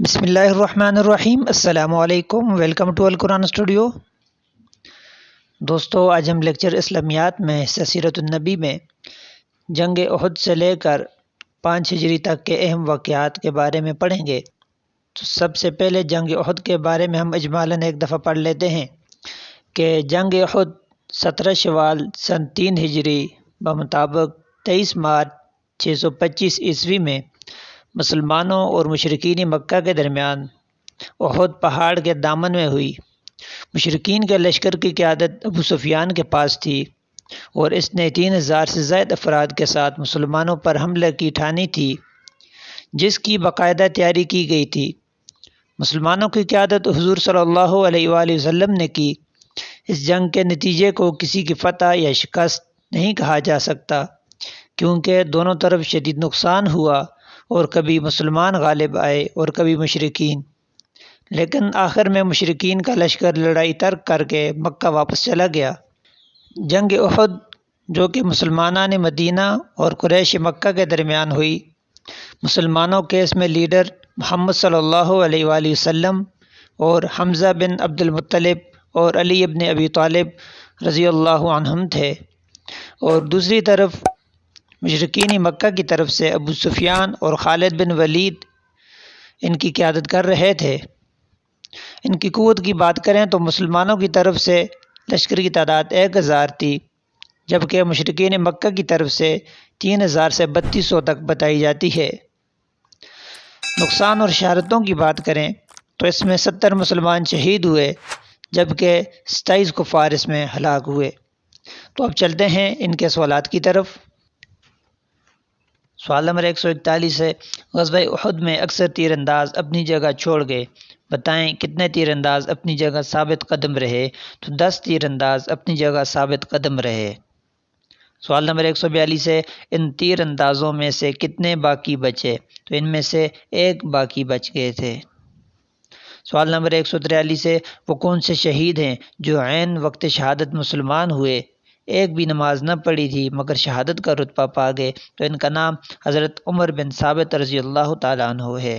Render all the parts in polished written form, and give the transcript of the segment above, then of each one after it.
بسم اللہ الرحمن الرحیم۔ السلام علیکم، ویلکم ٹو القرآن اسٹوڈیو۔ دوستو، آج ہم لیکچر اسلامیات میں حصہ سیرت النبی میں جنگ احد سے لے کر 5 ہجری تک کے اہم واقعات کے بارے میں پڑھیں گے۔ تو سب سے پہلے جنگ احد کے بارے میں ہم اجمالاً ایک دفعہ پڑھ لیتے ہیں کہ جنگ احد 17 شوال سن 3 ہجری بمطابق 23 مارچ 625 عیسوی میں مسلمانوں اور مشرکین مکہ کے درمیان احد پہاڑ کے دامن میں ہوئی۔ مشرکین کے لشکر کی قیادت ابو سفیان کے پاس تھی اور اس نے 3000 سے زائد افراد کے ساتھ مسلمانوں پر حملے کی ٹھانی تھی، جس کی باقاعدہ تیاری کی گئی تھی۔ مسلمانوں کی قیادت حضور صلی اللہ علیہ وآلہ وسلم نے کی۔ اس جنگ کے نتیجے کو کسی کی فتح یا شکست نہیں کہا جا سکتا، کیونکہ دونوں طرف شدید نقصان ہوا اور کبھی مسلمان غالب آئے اور کبھی مشرکین، لیکن آخر میں مشرکین کا لشکر لڑائی ترک کر کے مکہ واپس چلا گیا۔ جنگ احد، جو کہ مسلمانان مدینہ اور قریش مکہ کے درمیان ہوئی، مسلمانوں کے اس میں لیڈر محمد صلی اللہ علیہ وآلہ وسلم اور حمزہ بن عبد المطلب اور علی ابن ابی طالب رضی اللہ عنہم تھے، اور دوسری طرف مشرکین مکہ کی طرف سے ابو سفیان اور خالد بن ولید ان کی قیادت کر رہے تھے۔ ان کی قوت کی بات کریں تو مسلمانوں کی طرف سے لشکر کی تعداد 1000 تھی، جبکہ مشرکین مکہ کی طرف سے 3000 سے 3200 تک بتائی جاتی ہے۔ نقصان اور شہادتوں کی بات کریں تو اس میں 70 مسلمان شہید ہوئے، جبکہ 27 کفار اس میں ہلاک ہوئے۔ تو اب چلتے ہیں ان کے سوالات کی طرف۔ سوال نمبر 141 ہے، غزوہ احد میں اکثر تیر انداز اپنی جگہ چھوڑ گئے، بتائیں کتنے تیر انداز اپنی جگہ ثابت قدم رہے؟ تو 10 تیر انداز اپنی جگہ ثابت قدم رہے۔ سوال نمبر 142 ہے، ان تیر اندازوں میں سے کتنے باقی بچے؟ تو ان میں سے 1 باقی بچ گئے تھے۔ سوال نمبر 143 ہے، وہ کون سے شہید ہیں جو عین وقت شہادت مسلمان ہوئے، ایک بھی نماز نہ پڑھی تھی مگر شہادت کا رتبہ پا گئے؟ تو ان کا نام حضرت عمر بن ثابت رضی اللہ تعالیٰ عنہ ہے۔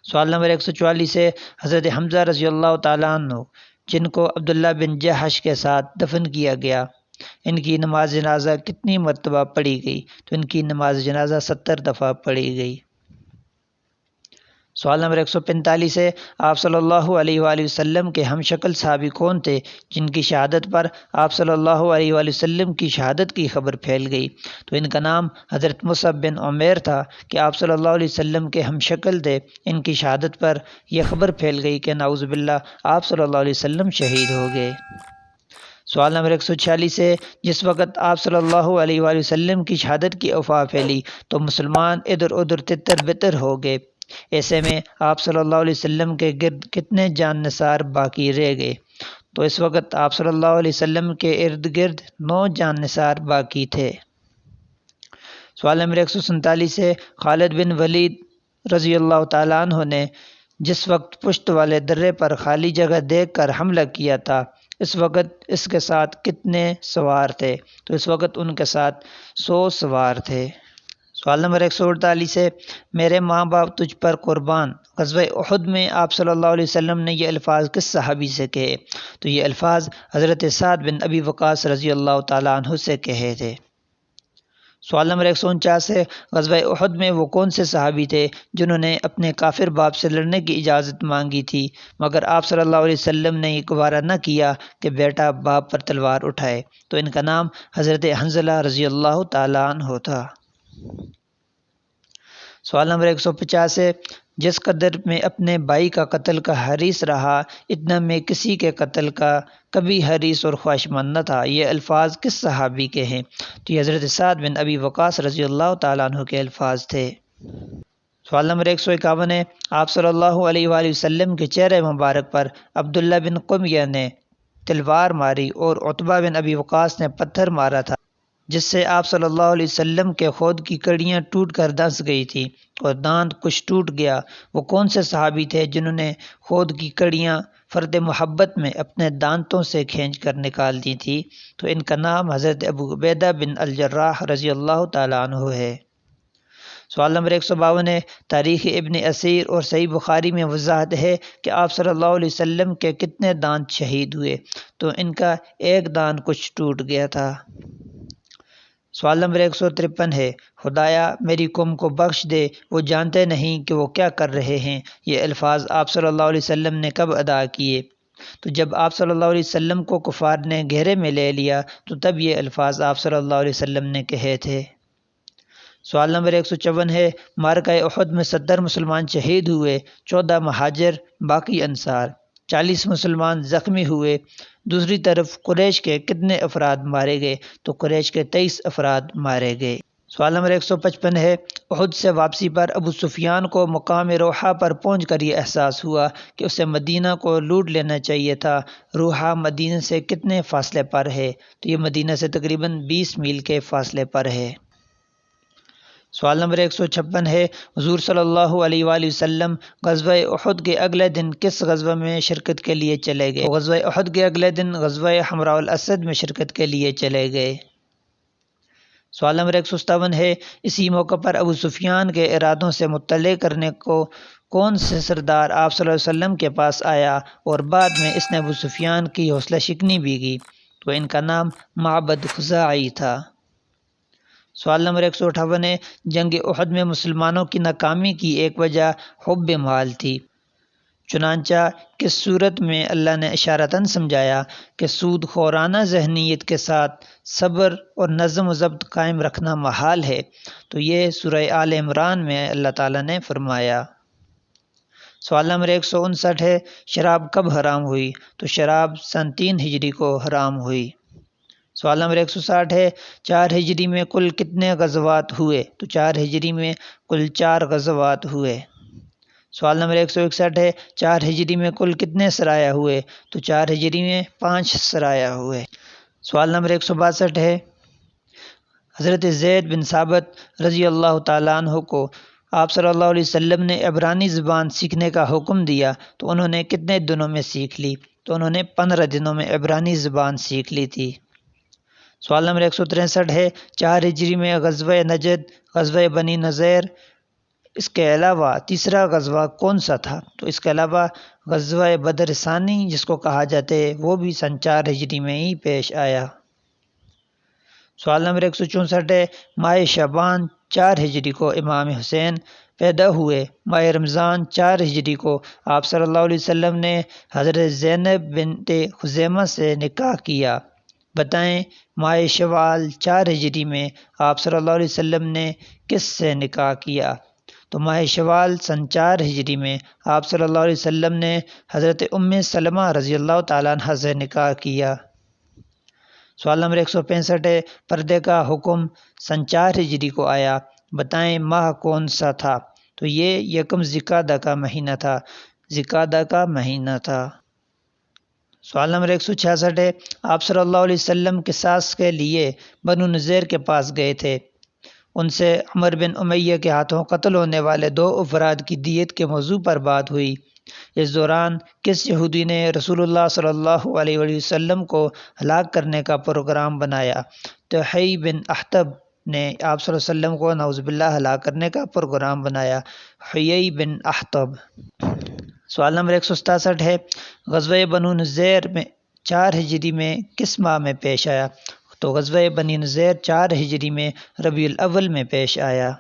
سوال نمبر 144 ہے، حضرت حمزہ رضی اللہ تعالیٰ عنہ جن کو عبداللہ بن جحش کے ساتھ دفن کیا گیا، ان کی نماز جنازہ کتنی مرتبہ پڑھی گئی؟ تو ان کی نماز جنازہ 70 دفعہ پڑھی گئی۔ سوال نمبر 145 ہے، آپ صلی اللہ علیہ وآلہ وسلم کے ہم شکل صحابی کون تھے جن کی شہادت پر آپ صلی اللہ علیہ وآلہ وسلم کی شہادت کی خبر پھیل گئی؟ تو ان کا نام حضرت مصعب بن عمیر تھا کہ آپ صلی اللہ علیہ وسلم کے ہم شکل تھے۔ ان کی شہادت پر یہ خبر پھیل گئی کہ نعوذ باللہ آپ صلی اللہ علیہ وسلم شہید ہو گئے۔ سوال نمبر 146 ہے، جس وقت آپ صلی اللہ علیہ وآلہ وسلم کی شہادت کی افواہ پھیلی تو مسلمان ادھر ادھر تتر بتر ہو گئے، ایسے میں آپ صلی اللہ علیہ وسلم کے گرد کتنے جان نثار باقی رہ گئے؟ تو اس وقت آپ صلی اللہ علیہ وسلم کے ارد گرد 9 جان نثار باقی تھے۔ سوال نمبر 147 ہے، خالد بن ولید رضی اللہ تعالیٰ عنہ نے جس وقت پشت والے درے پر خالی جگہ دیکھ کر حملہ کیا تھا، اس وقت اس کے ساتھ کتنے سوار تھے؟ تو اس وقت ان کے ساتھ 100 سوار تھے۔ سوال نمبر 148 ہے، میرے ماں باپ تجھ پر قربان، غزوہ احد میں آپ صلی اللہ علیہ وسلم نے یہ الفاظ کس صحابی سے کہے؟ تو یہ الفاظ حضرت سعد بن ابی وقاص رضی اللہ تعالیٰ عنہ سے کہے تھے۔ سوال نمبر 149 ہے، غزوہ احد میں وہ کون سے صحابی تھے جنہوں نے اپنے کافر باپ سے لڑنے کی اجازت مانگی تھی مگر آپ صلی اللہ علیہ وسلم نے یہ گوارا نہ کیا کہ بیٹا باپ پر تلوار اٹھائے؟ تو ان کا نام حضرت حنظلہ رضی اللہ تعالیٰ عنہ تھا۔ سوال نمبر 150 ہے، جس قدر میں اپنے بھائی کا قتل کا حریص رہا اتنا میں کسی کے قتل کا کبھی حریص اور خواہشمند نہ تھا، یہ الفاظ کس صحابی کے ہیں؟ تو یہ حضرت سعد بن ابی وقاص رضی اللہ تعالیٰ عنہ کے الفاظ تھے۔ سوال نمبر 151 ہے، آپ صلی اللہ علیہ وآلہ وسلم کے چہرے مبارک پر عبداللہ بن قمیہ نے تلوار ماری اور عتبہ بن ابی وقاص نے پتھر مارا تھا، جس سے آپ صلی اللہ علیہ وسلم کے خود کی کڑیاں ٹوٹ کر دھنس گئی تھی اور دانت کچھ ٹوٹ گیا، وہ کون سے صحابی تھے جنہوں نے خود کی کڑیاں فرد محبت میں اپنے دانتوں سے کھینچ کر نکال دی تھی؟ تو ان کا نام حضرت ابو عبیدہ بن الجراح رضی اللہ تعالیٰ عنہ ہے۔ سوال نمبر 152 ہے، تاریخ ابن اسیر اور صحیح بخاری میں وضاحت ہے کہ آپ صلی اللہ علیہ وسلم کے کتنے دانت شہید ہوئے؟ تو ان کا ایک دانت کچھ ٹوٹ گیا تھا۔ سوال نمبر 153 ہے، خدایا میری قوم کو بخش دے، وہ جانتے نہیں کہ وہ کیا کر رہے ہیں، یہ الفاظ آپ صلی اللہ علیہ وسلم نے کب ادا کیے؟ تو جب آپ صلی اللہ علیہ وسلم کو کفار نے گھیرے میں لے لیا تو تب یہ الفاظ آپ صلی اللہ علیہ وسلم نے کہے تھے۔ سوال نمبر 154 ہے، معرکہ احد میں 70 مسلمان شہید ہوئے، 14 مہاجر، باقی انصار، 40 مسلمان زخمی ہوئے۔ دوسری طرف قریش کے کتنے افراد مارے گئے؟ تو قریش کے 23 افراد مارے گئے۔ سوال نمبر 155 ہے، احد سے واپسی پر ابو سفیان کو مقام روحہ پر پہنچ کر یہ احساس ہوا کہ اسے مدینہ کو لوٹ لینا چاہیے تھا۔ روحہ مدینہ سے کتنے فاصلے پر ہے؟ تو یہ مدینہ سے تقریباً 20 میل کے فاصلے پر ہے۔ سوال نمبر 156 ہے، حضور صلی اللہ علیہ وآلہ وسلم غزوہ احد کے اگلے دن کس غزوہ میں شرکت کے لیے چلے گئے؟ غزوہ احد کے اگلے دن غزوہ حمراء الاسد میں شرکت کے لیے چلے گئے۔ سوال نمبر 157 ہے، اسی موقع پر ابو سفیان کے ارادوں سے مطلع کرنے کو کون سے سردار آپ صلی اللہ علیہ وسلم کے پاس آیا اور بعد میں اس نے ابو سفیان کی حوصلہ شکنی بھی کی؟ تو ان کا نام معبد خزاعی تھا۔ سوال نمبر 158 ہے، جنگ احد میں مسلمانوں کی ناکامی کی ایک وجہ حب مال تھی، چنانچہ کس صورت میں اللہ نے اشارتاً سمجھایا کہ سود خورانہ ذہنیت کے ساتھ صبر اور نظم و ضبط قائم رکھنا محال ہے؟ تو یہ سورہ آل عمران میں اللہ تعالیٰ نے فرمایا۔ سوال نمبر 159 ہے، شراب کب حرام ہوئی؟ تو شراب سن 3 ہجری کو حرام ہوئی۔ سوال نمبر 160 ہے، 4 ہجری میں کل کتنے غزوات ہوئے؟ تو 4 ہجری میں کل 4 غزوات ہوئے۔ سوال نمبر 161 ہے، 4 ہجری میں کل کتنے سرایہ ہوئے؟ تو 4 ہجری میں 5 سرایہ ہوئے۔ سوال نمبر 162 ہے، حضرت زید بن ثابت رضی اللہ تعالیٰ عنہ کو آپ صلی اللہ علیہ وسلم نے عبرانی زبان سیکھنے کا حکم دیا تو انہوں نے کتنے دنوں میں سیکھ لی؟ تو انہوں نے 15 دنوں میں عبرانی زبان سیکھ لی تھی۔ سوال نمبر 163 ہے، 4 ہجری میں غزوہ نجد، غزوہ بنی نذیر، اس کے علاوہ تیسرا غزوہ کون سا تھا؟ تو اس کے علاوہ غزوہ بدر ثانی جس کو کہا جاتا ہے وہ بھی سن 4 ہجری میں ہی پیش آیا۔ سوال نمبر 164 ہے، ماہ شعبان 4 ہجری کو امام حسین پیدا ہوئے، ماہ رمضان 4 ہجری کو آپ صلی اللہ علیہ وسلم نے حضرت زینب بنت خزیمہ سے نکاح کیا۔ بتائیں ماہ شوال 4 ہجری میں آپ صلی اللہ علیہ وسلم نے کس سے نکاح کیا؟ تو ماہ شوال سن 4 ہجری میں آپ صلی اللہ علیہ وسلم نے حضرت ام سلمہ رضی اللہ تعالیٰ عنہ سے نکاح کیا۔ سوال نمبر 165 ہے، پردے کا حکم سن 4 ہجری کو آیا، بتائیں ماہ کون سا تھا؟ تو یہ یکم ذی-القعدہ کا مہینہ تھا، ذی-القعدہ کا مہینہ تھا۔ سوال نمبر 166 ہے، آپ صلی اللہ علیہ وسلم قصاص کے لیے بنو نذیر کے پاس گئے تھے، ان سے عمر بن امیہ کے ہاتھوں قتل ہونے والے 2 افراد کی دیت کے موضوع پر بات ہوئی۔ اس دوران کس یہودی نے رسول اللہ صلی اللہ علیہ وآلہ وسلم کو ہلاک کرنے کا پروگرام بنایا؟ تو حیی بن اخطب نے آپ صلی اللہ علیہ وسلم کو نعوذ باللہ ہلاک کرنے کا پروگرام بنایا، حیی بن اخطب۔ سوال نمبر 167 ہے، غزوہ بنو نذیر میں 4 ہجری میں کس ماہ میں پیش آیا؟ تو غزوہ بنی نذیر 4 ہجری میں ربیع الاول میں پیش آیا۔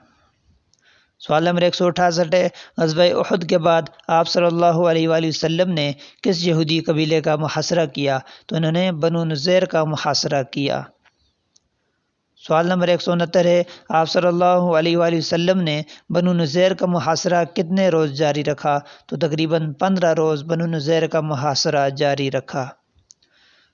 سوال نمبر 168 ہے، غزوہ احد کے بعد آپ صلی اللہ علیہ وآلہ وسلم نے کس یہودی قبیلے کا محاصرہ کیا؟ تو انہوں نے بنو نذیر کا محاصرہ کیا۔ سوال نمبر 169 ہے، آپ صلی اللہ علیہ وآلہ وسلم نے بنو نذیر کا محاصرہ کتنے روز جاری رکھا؟ تو تقریباً 15 روز بنو نذیر کا محاصرہ جاری رکھا۔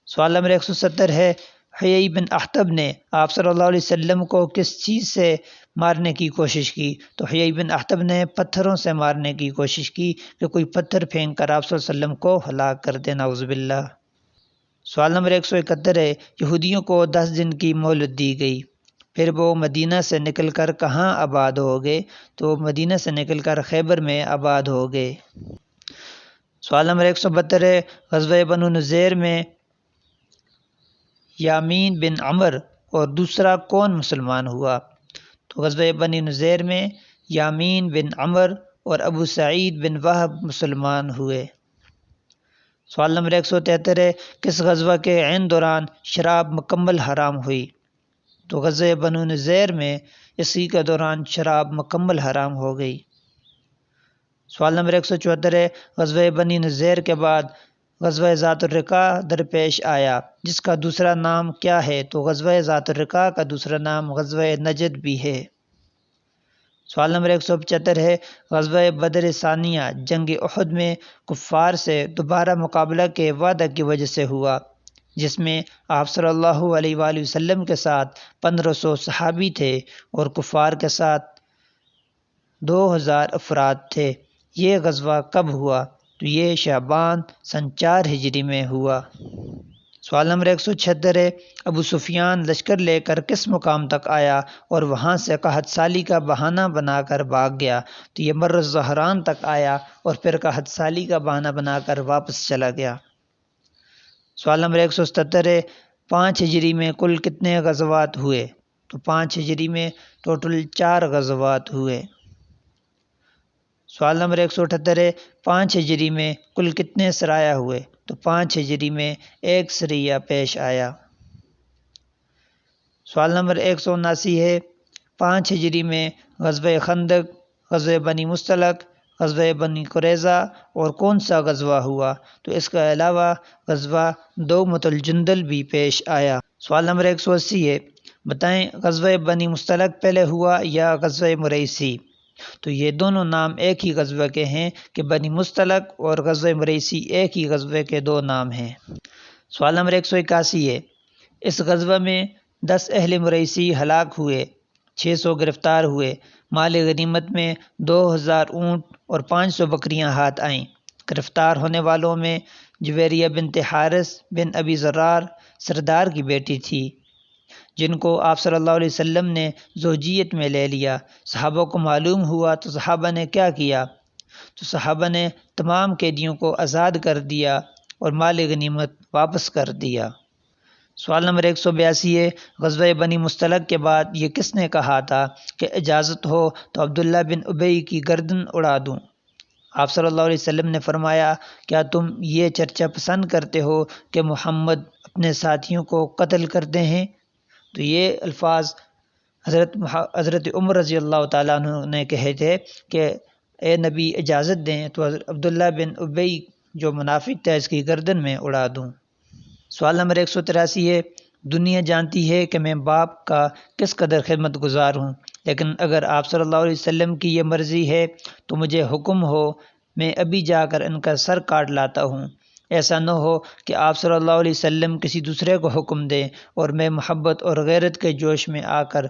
سوال نمبر 170 ہے، حیی بن اخطب نے آپ صلی اللہ علیہ وسلم کو کس چیز سے مارنے کی کوشش کی؟ تو حیی بن اخطب نے پتھروں سے مارنے کی کوشش کی کہ کوئی پتھر پھینک کر آپ صلی اللہ علیہ وسلم کو ہلاک کر دے، نعوذ باللہ۔ سوال نمبر 171 ہے، یہودیوں کو 10 دن کی مہلت دی گئی، پھر وہ مدینہ سے نکل کر کہاں آباد ہو گئے؟ تو مدینہ سے نکل کر خیبر میں آباد ہو گئے۔ سوال نمبر 172 ہے، غزوہ بنو نذیر میں یامین بن عمر اور دوسرا کون مسلمان ہوا؟ تو غزوہ بنی نذیر میں یامین بن عمر اور ابو سعید بن وہب مسلمان ہوئے۔ سوال نمبر 173 ہے، کس غزوہ کے عین دوران شراب مکمل حرام ہوئی؟ تو غزوہ بنو نذیر میں اسی کے دوران شراب مکمل حرام ہو گئی۔ سوال نمبر 174 ہے، غزوہ بنی نذیر کے بعد غزوہ ذات الرقاع درپیش آیا، جس کا دوسرا نام کیا ہے؟ تو غزوہ ذات الرقاع کا دوسرا نام غزوہ نجد بھی ہے۔ سوال نمبر 175 ہے، غزوہ بدر ثانیہ جنگ احد میں کفار سے دوبارہ مقابلہ کے وعدہ کی وجہ سے ہوا، جس میں آپ صلی اللہ علیہ وآلہ وسلم کے ساتھ 1500 صحابی تھے اور کفار کے ساتھ 2000 افراد تھے۔ یہ غزوہ کب ہوا؟ تو یہ شعبان سن 4 ہجری میں ہوا۔ سوال نمبر 176 ہے، ابو سفیان لشکر لے کر کس مقام تک آیا اور وہاں سے قحط سالی کا بہانہ بنا کر بھاگ گیا؟ تو یہ مر الزہران تک آیا اور پھر قحط سالی کا بہانہ بنا کر واپس چلا گیا۔ سوال نمبر 177 ہے، 5 ہجری میں کل کتنے غزوات ہوئے؟ تو 5 ہجری میں ٹوٹل 4 غزوات ہوئے۔ سوال نمبر 178 ہے، 5 ہجری میں کل کتنے سرایہ ہوئے؟ تو 5 ہجری میں 1 سریہ پیش آیا۔ سوال نمبر 179 ہے، 5 ہجری میں غزوہ خندق، غزوہ بنی مستلق، غزوہ بنی قریظہ اور کون سا غزوہ ہوا؟ تو اس کے علاوہ غزوہ دومۃ الجندل بھی پیش آیا۔ سوال نمبر 180 ہے، بتائیں غزوہ بنی مستلق پہلے ہوا یا غزوہ مریسی؟ تو یہ دونوں نام ایک ہی غزوہ کے ہیں کہ بنی مستلق اور غزوہ مریسی ایک ہی غزوے کے 2 نام ہیں۔ سوال نمبر 181 ہے، اس غزوہ میں 10 اہل مریسی ہلاک ہوئے، 600 گرفتار ہوئے، مال غنیمت میں 2000 اونٹ اور 500 بکریاں ہاتھ آئیں۔ گرفتار ہونے والوں میں جویریہ بنت حارث بن ابی ذرار سردار کی بیٹی تھی، جن کو آپ صلی اللہ علیہ وسلم نے زوجیت میں لے لیا۔ صحابہ کو معلوم ہوا تو صحابہ نے کیا کیا؟ تو صحابہ نے تمام قیدیوں کو آزاد کر دیا اور مال غنیمت واپس کر دیا۔ سوال نمبر 182 ہے، غزوہ بنی مستلق کے بعد یہ کس نے کہا تھا کہ اجازت ہو تو عبداللہ بن ابی کی گردن اڑا دوں؟ آپ صلی اللہ علیہ وسلم نے فرمایا، کیا تم یہ چرچا پسند کرتے ہو کہ محمد اپنے ساتھیوں کو قتل کرتے ہیں؟ تو یہ الفاظ حضرت عمر رضی اللہ تعالیٰ عنہ نے کہے تھے کہ اے نبی اجازت دیں تو عبداللہ بن ابی جو منافق تھا اس کی گردن میں اڑا دوں۔ سوال نمبر 183 ہے، دنیا جانتی ہے کہ میں باپ کا کس قدر خدمت گزار ہوں، لیکن اگر آپ صلی اللہ علیہ وسلم کی یہ مرضی ہے تو مجھے حکم ہو میں ابھی جا کر ان کا سر کاٹ لاتا ہوں۔ ایسا نہ ہو کہ آپ صلی اللہ علیہ وسلم کسی دوسرے کو حکم دیں اور میں محبت اور غیرت کے جوش میں آ کر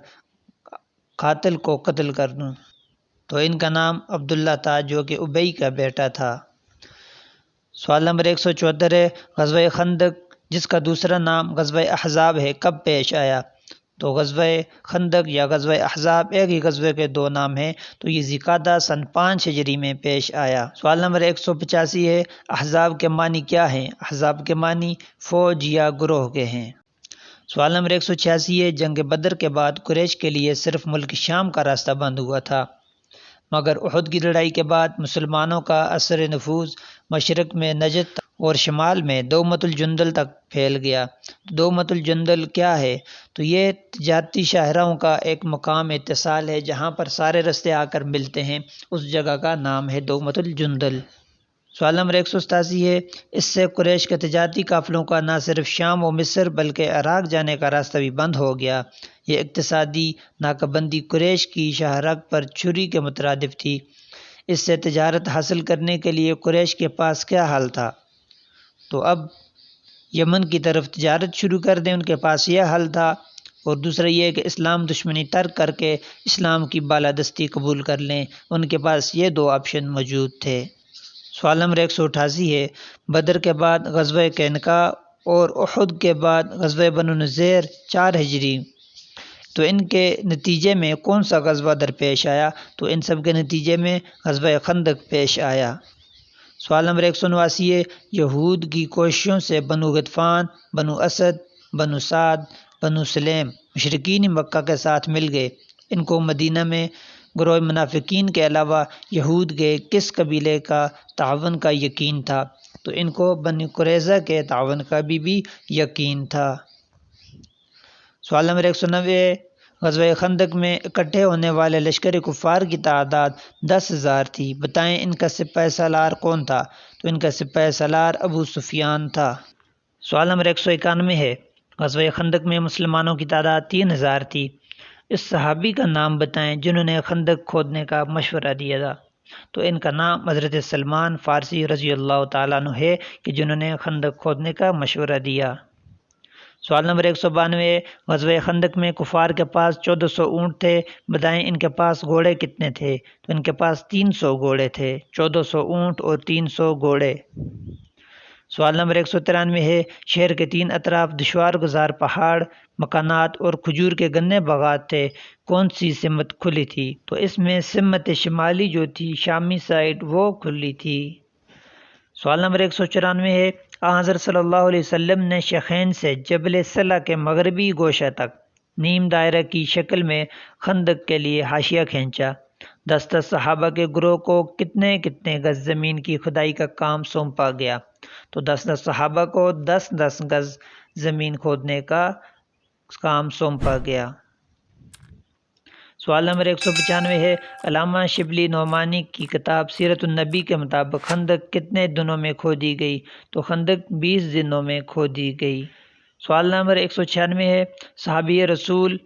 قاتل کو قتل کر دوں۔ تو ان کا نام عبداللہ تھا جو کہ ابی کا بیٹا تھا۔ سوال نمبر 174 ہے، غزوہ خندق جس کا دوسرا نام غزوہ احزاب ہے کب پیش آیا؟ تو غزوہ خندق یا غزوہ احزاب ایک ہی غزوے کے 2 نام ہیں، تو یہ ذوالقعدہ سن 5 ہجری میں پیش آیا۔ سوال نمبر 185 ہے، احزاب کے معنی کیا ہیں؟ احزاب کے معنی فوج یا گروہ کے ہیں۔ سوال نمبر 186 ہے، جنگ بدر کے بعد قریش کے لیے صرف ملک شام کا راستہ بند ہوا تھا، مگر احد کی لڑائی کے بعد مسلمانوں کا اثر نفوذ مشرق میں نجد اور شمال میں دومۃ الجندل تک پھیل گیا۔ دومۃ الجندل کیا ہے؟ تو یہ تجارتی شاہراہوں کا ایک مقام اتصال ہے جہاں پر سارے راستے آ کر ملتے ہیں، اس جگہ کا نام ہے دومۃ الجندل۔ سوال نمبر 187 ہے، اس سے قریش کے تجارتی قافلوں کا نہ صرف شام و مصر بلکہ عراق جانے کا راستہ بھی بند ہو گیا۔ یہ اقتصادی ناکہ بندی قریش کی شاہراہ پر چھری کے مترادف تھی۔ اس سے تجارت حاصل کرنے کے لیے قریش کے پاس کیا حل تھا؟ تو اب یمن کی طرف تجارت شروع کر دیں، ان کے پاس یہ حل تھا، اور دوسرا یہ کہ اسلام دشمنی ترک کر کے اسلام کی بالادستی قبول کر لیں۔ ان کے پاس یہ 2 آپشن موجود تھے۔ سوال نمبر 188 ہے، بدر کے بعد غزوہ قینقاع اور احد کے بعد غزوہ بنو نذیر 4 ہجری، تو ان کے نتیجے میں کون سا غزوہ درپیش آیا؟ تو ان سب کے نتیجے میں غزوہ خندق پیش آیا۔ سوال نمبر 189 ہے، یہود کی کوششوں سے بنو غطفان، بنو اسد، بنو سعد، بنو سلیم مشرکین مکہ کے ساتھ مل گئے۔ ان کو مدینہ میں گروہ منافقین کے علاوہ یہود کے کس قبیلے کا تعاون کا یقین تھا؟ تو ان کو بنی قریظہ کے تعاون کا بھی یقین تھا۔ سوال نمبر 190، غزوہ خندق میں اکٹھے ہونے والے لشکر کفار کی تعداد 10,000 تھی، بتائیں ان کا سپہ سالار کون تھا؟ تو ان کا سپہ سالار ابو سفیان تھا۔ سوال نمبر 191 ہے، غزوہ خندق میں مسلمانوں کی تعداد 3,000 تھی، اس صحابی کا نام بتائیں جنہوں نے خندق کھودنے کا مشورہ دیا تھا؟ تو ان کا نام حضرت سلمان فارسی رضی اللہ تعالیٰ عنہ ہے کہ جنہوں نے خندق کھودنے کا مشورہ دیا۔ سوال نمبر 192، غزوہ خندق میں کفار کے پاس 1400 اونٹ تھے، بتائیں ان کے پاس گھوڑے کتنے تھے؟ تو ان کے پاس 300 گھوڑے تھے، 1400 اونٹ اور 300 گھوڑے۔ سوال نمبر 193 ہے، شہر کے 3 اطراف دشوار گزار پہاڑ، مکانات اور کھجور کے گنے باغات تھے، کون سی سمت کھلی تھی؟ تو اس میں سمت شمالی جو تھی، شامی سائڈ، وہ کھلی تھی۔ سوال نمبر 194 ہے، حضرت صلی اللہ علیہ وسلم نے شیخین سے جبل صلہ کے مغربی گوشہ تک نیم دائرہ کی شکل میں خندق کے لیے حاشیہ کھینچا، 10 صحابہ کے گروہ کو کتنے گز زمین کی کھدائی کا کام سونپا گیا؟ تو 10 صحابہ کو 10 گز زمین کھودنے کا کام سونپا گیا۔ سوال نمبر 195 ہے، علامہ شبلی نعمانی کی کتاب سیرت النبی کے مطابق خندق کتنے دنوں میں کھودی گئی؟ تو خندق 20 دنوں میں کھودی گئی۔ سوال نمبر 196 ہے، صحابی رسول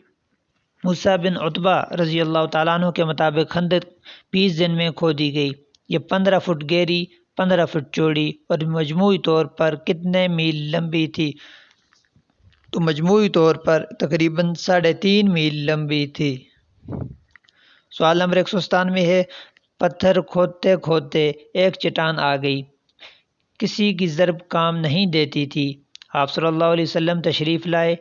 موسیٰ بن عتبہ رضی اللہ تعالیٰ عنہ کے مطابق خندق 20 دن میں کھودی گئی، یہ 15 فٹ گہری، 15 فٹ چوڑی اور مجموعی طور پر کتنے میل لمبی تھی؟ تو مجموعی طور پر تقریباً 3.5 میل لمبی تھی۔ سوال نمبر 197 ہے، پتھر کھودتے کھودتے ایک چٹان آ گئی، کسی کی ضرب کام نہیں دیتی تھی، آپ صلی اللہ علیہ وسلم تشریف لائے،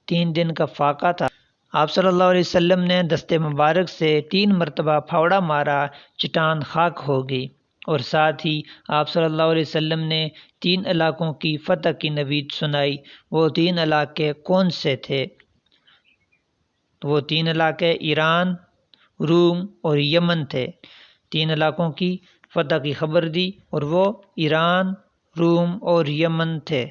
3 دن کا فاقہ تھا، آپ صلی اللہ علیہ وسلم نے دست مبارک سے 3 مرتبہ پھاوڑا مارا، چٹان خاک ہو گئی، اور ساتھ ہی آپ صلی اللہ علیہ وسلم نے 3 علاقوں کی فتح کی نوید سنائی، وہ 3 علاقے کون سے تھے؟ وہ 3 علاقے ایران، روم اور یمن تھے، 3 علاقوں کی فتح کی خبر دی اور وہ ایران، روم اور یمن تھے۔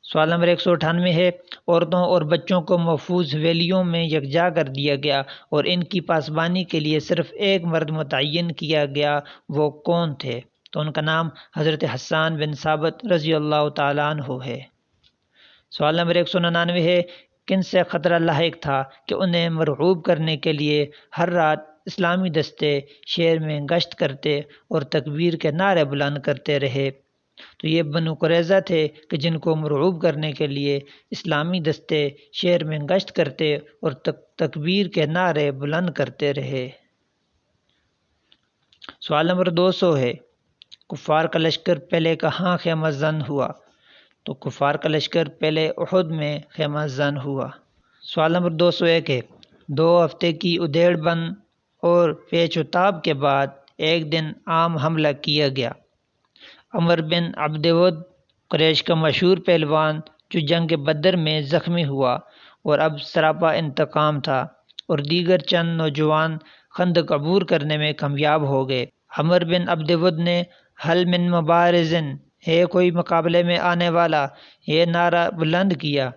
سوال نمبر 198 ہے، عورتوں اور بچوں کو محفوظ حویلیوں میں یکجا کر دیا گیا اور ان کی پاسبانی کے لیے صرف ایک مرد متعین کیا گیا، وہ کون تھے؟ تو ان کا نام حضرت حسان بن ثابت رضی اللہ تعالیٰ عنہ ہے۔ سوال نمبر 199 ہے، کن سے خطرہ لاحق تھا کہ انہیں مرعوب کرنے کے لیے ہر رات اسلامی دستے شہر میں گشت کرتے اور تکبیر کے نعرے بلند کرتے رہے؟ تو یہ بنو قریظہ تھے کہ جن کو مرعوب کرنے کے لیے اسلامی دستے شہر میں گشت کرتے اور تکبیر کے نعرے بلند کرتے رہے۔ سوال نمبر 200 ہے، کفار کا لشکر پہلے کہاں خیمہ زن ہوا؟ تو کفار کا لشکر پہلے احد میں خیمہ زن ہوا۔ سوال نمبر 201 ہے، 2 ہفتے کی ادھیڑ بند اور پیچ و تاب کے بعد ایک دن عام حملہ کیا گیا، عمر بن عبد ود قریش کا مشہور پہلوان جو جنگ بدر میں زخمی ہوا اور اب سراپا انتقام تھا، اور دیگر چند نوجوان خندق عبور کرنے میں کامیاب ہو گئے۔ عمر بن عبد ود نے حل من مبارزن، ہے کوئی مقابلے میں آنے والا، یہ نعرہ بلند کیا،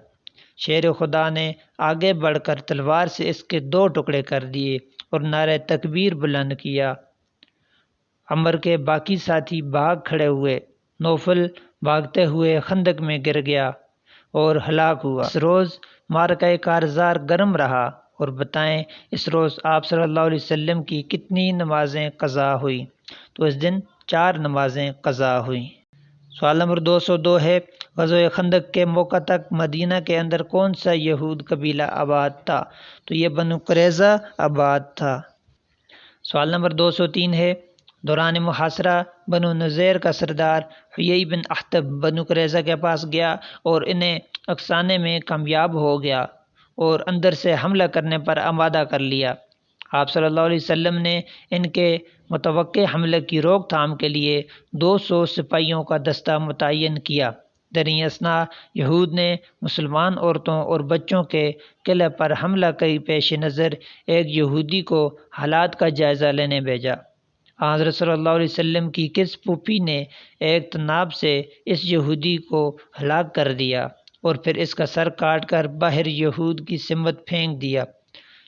شیر خدا نے آگے بڑھ کر تلوار سے اس کے 2 ٹکڑے کر دیے اور نعرہ تکبیر بلند کیا۔ عمر کے باقی ساتھی بھاگ کھڑے ہوئے، نوفل بھاگتے ہوئے خندق میں گر گیا اور ہلاک ہوا۔ اس روز معرکہ کارزار گرم رہا، اور بتائیں اس روز آپ صلی اللہ علیہ وسلم کی کتنی نمازیں قضا ہوئی؟ تو اس دن 4 نمازیں قضا ہوئیں۔ سوال نمبر 202 ہے، غزوہ خندق کے موقع تک مدینہ کے اندر کون سا یہود قبیلہ آباد تھا؟ تو یہ بنو قریظہ آباد تھا۔ سوال نمبر 203 ہے، دوران محاصرہ بنو نذیر کا سردار حیی بن اخطب بنو قریظہ کے پاس گیا اور انہیں اکسانے میں کامیاب ہو گیا اور اندر سے حملہ کرنے پر آمادہ کر لیا۔ آپ صلی اللہ علیہ وسلم نے ان کے متوقع حملے کی روک تھام کے لیے 200 سپاہیوں کا دستہ متعین کیا، دریں اثنا یہود نے مسلمان عورتوں اور بچوں کے قلعے پر حملہ کے پیش نظر ایک یہودی کو حالات کا جائزہ لینے بھیجا۔ حضرت صلی اللہ علیہ وسلم کی کس پھوپھی نے ایک طناب سے اس یہودی کو ہلاک کر دیا اور پھر اس کا سر کاٹ کر باہر یہود کی سمت پھینک دیا۔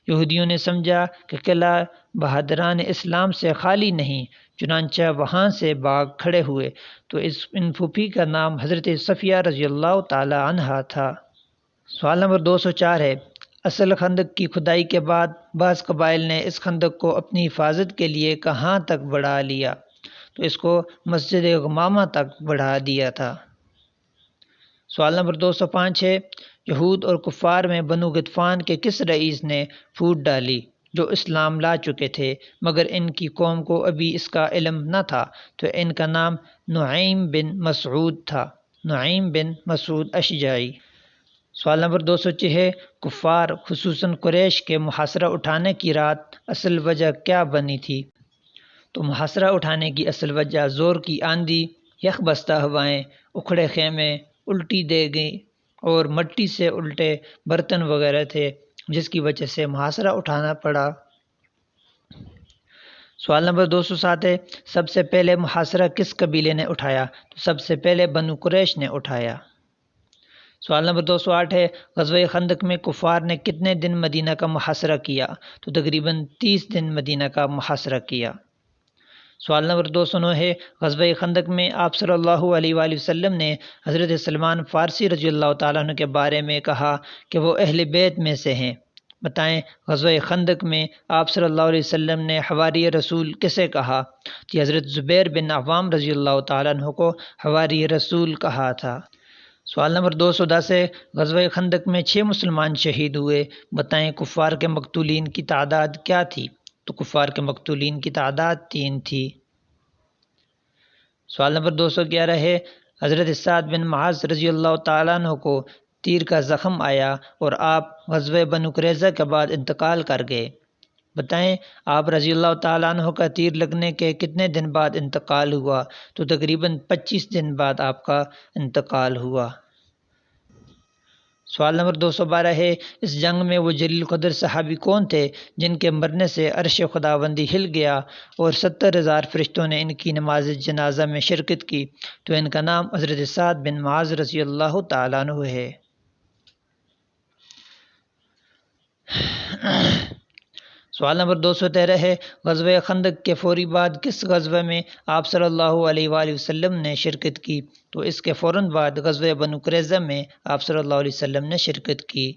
یہودیوں نے سمجھا کہ قلعہ بہادران اسلام سے خالی نہیں، چنانچہ وہاں سے بھاگ کھڑے ہوئے، تو ان پھوپھی کا نام حضرت صفیہ رضی اللہ تعالی عنہا تھا۔ سوال نمبر 204 ہے، اصل خندق کی کھدائی کے بعد بعض قبائل نے اس خندق کو اپنی حفاظت کے لیے کہاں تک بڑھا لیا؟ تو اس کو مسجد غمامہ تک بڑھا دیا تھا۔ سوال نمبر 205 ہے، یہود اور کفار میں بنو غطفان کے کس رئیس نے پھوٹ ڈالی جو اسلام لا چکے تھے مگر ان کی قوم کو ابھی اس کا علم نہ تھا؟ تو ان کا نام نعیم بن مسعود تھا، نعیم بن مسعود اشجعی۔ سوال نمبر 206 ہے، کفار خصوصاً قریش کے محاصرہ اٹھانے کی رات اصل وجہ کیا بنی تھی؟ تو محاصرہ اٹھانے کی اصل وجہ زور کی آندھی، یخ بستہ ہوائیں، اکھڑے خیمے، الٹی دیگیں اور مٹی سے الٹے برتن وغیرہ تھے، جس کی وجہ سے محاصرہ اٹھانا پڑا۔ سوال نمبر 207 ہے، سب سے پہلے محاصرہ کس قبیلے نے اٹھایا؟ تو سب سے پہلے بنو قریش نے اٹھایا۔ سوال نمبر 208 ہے، غزوہ خندق میں کفار نے کتنے دن مدینہ کا محاصرہ کیا؟ تو تقریباً 30 دن مدینہ کا محاصرہ کیا۔ سوال نمبر 209 ہے، غزوہ خندق میں آپ صلی اللہ علیہ وآلہ وسلم نے حضرت سلمان فارسی رضی اللہ تعالیٰ عنہ کے بارے میں کہا کہ وہ اہل بیت میں سے ہیں، بتائیں غزوہ خندق میں آپ صلی اللہ علیہ وسلم نے حواری رسول کسے کہا؟ کہ حضرت زبیر بن عوام رضی اللہ تعالیٰ عنہ کو حواری رسول کہا تھا۔ سوال نمبر 210 ہے، غزوہ خندق میں 6 مسلمان شہید ہوئے، بتائیں کفار کے مقتولین کی تعداد کیا تھی؟ تو کفار کے مقتولین کی تعداد 3 تھی۔ سوال نمبر 211 ہے، حضرت سعد بن معاذ رضی اللہ تعالیٰ عنہ کو تیر کا زخم آیا اور آپ غزوہ بنو قریظہ کے بعد انتقال کر گئے، بتائیں آپ رضی اللہ تعالیٰ عنہ کا تیر لگنے کے کتنے دن بعد انتقال ہوا؟ تو تقریباً 25 دن بعد آپ کا انتقال ہوا۔ سوال نمبر 212 ہے، اس جنگ میں وہ جلیل قدر صحابی کون تھے جن کے مرنے سے عرش خداوندی ہل گیا اور 70,000 فرشتوں نے ان کی نماز جنازہ میں شرکت کی؟ تو ان کا نام حضرت سعد بن معاذ رضی اللہ تعالیٰ عنہ ہے۔ سوال نمبر 213 ہے، غزوہ خندق کے فوری بعد کس غزوہ میں آپ صلی اللہ علیہ وآلہ وسلم نے شرکت کی؟ تو اس کے فوراً بعد غزوہ بنو قریظہ میں آپ صلی اللہ علیہ وسلم نے شرکت کی۔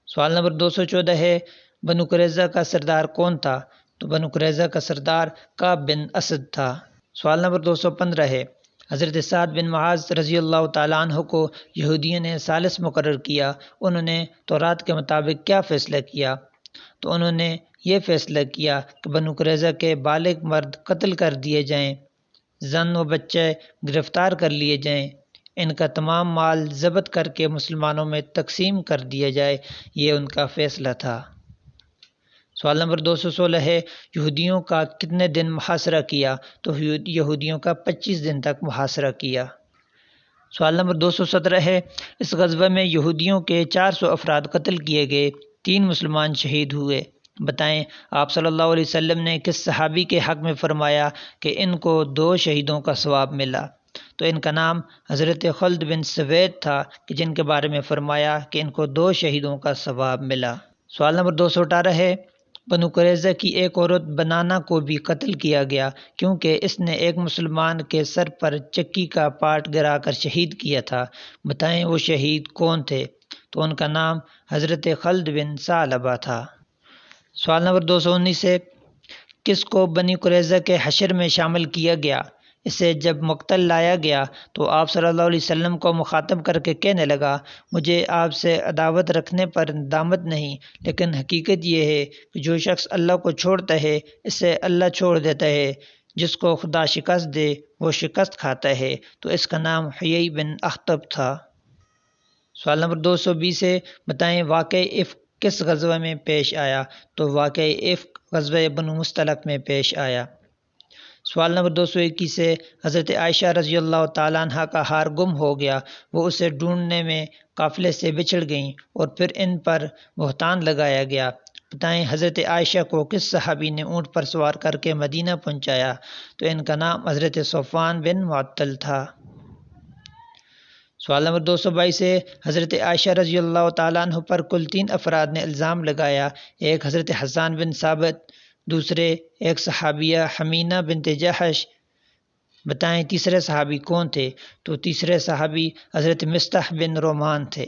سوال نمبر 214 ہے، بنو قریظہ کا سردار کون تھا؟ تو بنو قریظہ کا سردار کعب بن اسد تھا۔ سوال نمبر 215 ہے، حضرت سعد بن معاذ رضی اللہ تعالیٰ عنہ کو یہودیوں نے ثالث مقرر کیا، انہوں نے تورات کے مطابق کیا فیصلہ کیا؟ تو انہوں نے یہ فیصلہ کیا کہ بنو قریظہ کے بالغ مرد قتل کر دیے جائیں، زن و بچے گرفتار کر لیے جائیں، ان کا تمام مال ضبط کر کے مسلمانوں میں تقسیم کر دیا جائے، یہ ان کا فیصلہ تھا۔ سوال نمبر 216 ہے، یہودیوں کا کتنے دن محاصرہ کیا؟ تو یہودیوں کا 25 دن تک محاصرہ کیا۔ سوال نمبر 217 ہے، اس غزوہ میں یہودیوں کے 400 افراد قتل کیے گئے، 3 مسلمان شہید ہوئے، بتائیں آپ صلی اللہ علیہ وسلم نے کس صحابی کے حق میں فرمایا کہ ان کو 2 شہیدوں کا ثواب ملا؟ تو ان کا نام حضرت خالد بن سوید تھا کہ جن کے بارے میں فرمایا کہ ان کو 2 شہیدوں کا ثواب ملا۔ سوال نمبر 218 ہے، بنو قریظہ کی ایک عورت بنانا کو بھی قتل کیا گیا کیونکہ اس نے ایک مسلمان کے سر پر چکی کا پاٹ گرا کر شہید کیا تھا، بتائیں وہ شہید کون تھے؟ تو ان کا نام حضرت خالد بن ثعلبہ تھا۔ سوال نمبر 219 ہے، کس کو بنی قریظہ کے حشر میں شامل کیا گیا؟ اسے جب مقتل لایا گیا تو آپ صلی اللہ علیہ وسلم کو مخاطب کر کے کہنے لگا، مجھے آپ سے عداوت رکھنے پر ندامت نہیں، لیکن حقیقت یہ ہے کہ جو شخص اللہ کو چھوڑتا ہے اسے اللہ چھوڑ دیتا ہے، جس کو خدا شکست دے وہ شکست کھاتا ہے، تو اس کا نام حیی بن اخطب تھا۔ سوال نمبر 220 ہے، بتائیں واقعہ افک کس غزوہ میں پیش آیا؟ تو واقعہ افک غزوہ بنو مصطلق میں پیش آیا۔ سوال نمبر 221 سے حضرت عائشہ رضی اللہ تعالیٰ عنہ کا ہار گم ہو گیا، وہ اسے ڈھونڈنے میں قافلے سے بچھڑ گئیں اور پھر ان پر بہتان لگایا گیا۔ بتائیں حضرت عائشہ کو کس صحابی نے اونٹ پر سوار کر کے مدینہ پہنچایا؟ تو ان کا نام حضرت صفوان بن معطل تھا۔ سوال نمبر 222 سے حضرت عائشہ رضی اللہ تعالیٰ عنہ پر کل 3 افراد نے الزام لگایا، ایک حضرت حسان بن ثابت، دوسرے ایک صحابیہ حمینہ بنت جحش۔ بتائیں تیسرے صحابی کون تھے؟ تو تیسرے صحابی حضرت مصطح بن رومان تھے۔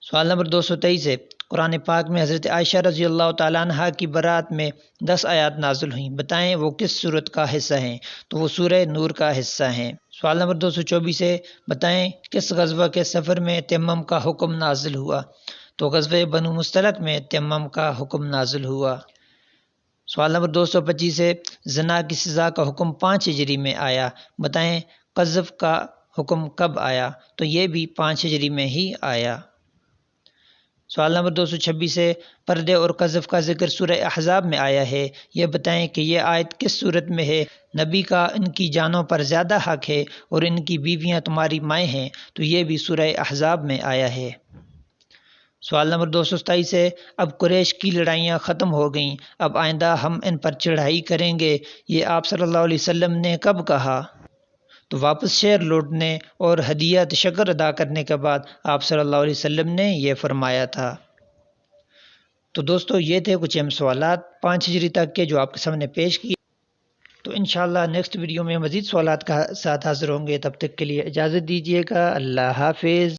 سوال نمبر 223 سے قرآن پاک میں حضرت عائشہ رضی اللہ تعالیٰ عنہ کی برات میں 10 آیات نازل ہوئیں، بتائیں وہ کس سورت کا حصہ ہیں؟ تو وہ سورہ نور کا حصہ ہیں۔ سوال نمبر 224 سے بتائیں کس غزوہ کے سفر میں تیمم کا حکم نازل ہوا؟ تو غزوہ بنو مستلق میں تیمم کا حکم نازل ہوا۔ سوال نمبر 225 سے زنا کی سزا کا حکم 5 ہجری میں آیا، بتائیں قذف کا حکم کب آیا؟ تو یہ بھی 5 ہجری میں ہی آیا۔ سوال نمبر 226 سے پردے اور قذف کا ذکر سورہ احزاب میں آیا ہے، یہ بتائیں کہ یہ آیت کس صورت میں ہے؟ نبی کا ان کی جانوں پر زیادہ حق ہے اور ان کی بیویاں تمہاری مائیں ہیں، تو یہ بھی سورہ احزاب میں آیا ہے۔ سوال نمبر 227 سے اب قریش کی لڑائیاں ختم ہو گئیں، اب آئندہ ہم ان پر چڑھائی کریں گے، یہ آپ صلی اللہ علیہ وسلم نے کب کہا؟ تو واپس شہر لوٹنے اور ہدیہ تشکر ادا کرنے کے بعد آپ صلی اللہ علیہ وسلم نے یہ فرمایا تھا۔ تو دوستو یہ تھے کچھ اہم سوالات 5 ہجری تک کے جو آپ کے سامنے پیش کیے۔ تو انشاءاللہ نیکسٹ ویڈیو میں مزید سوالات کا ساتھ حاضر ہوں گے، تب تک کے لیے اجازت دیجیے گا۔ اللہ حافظ۔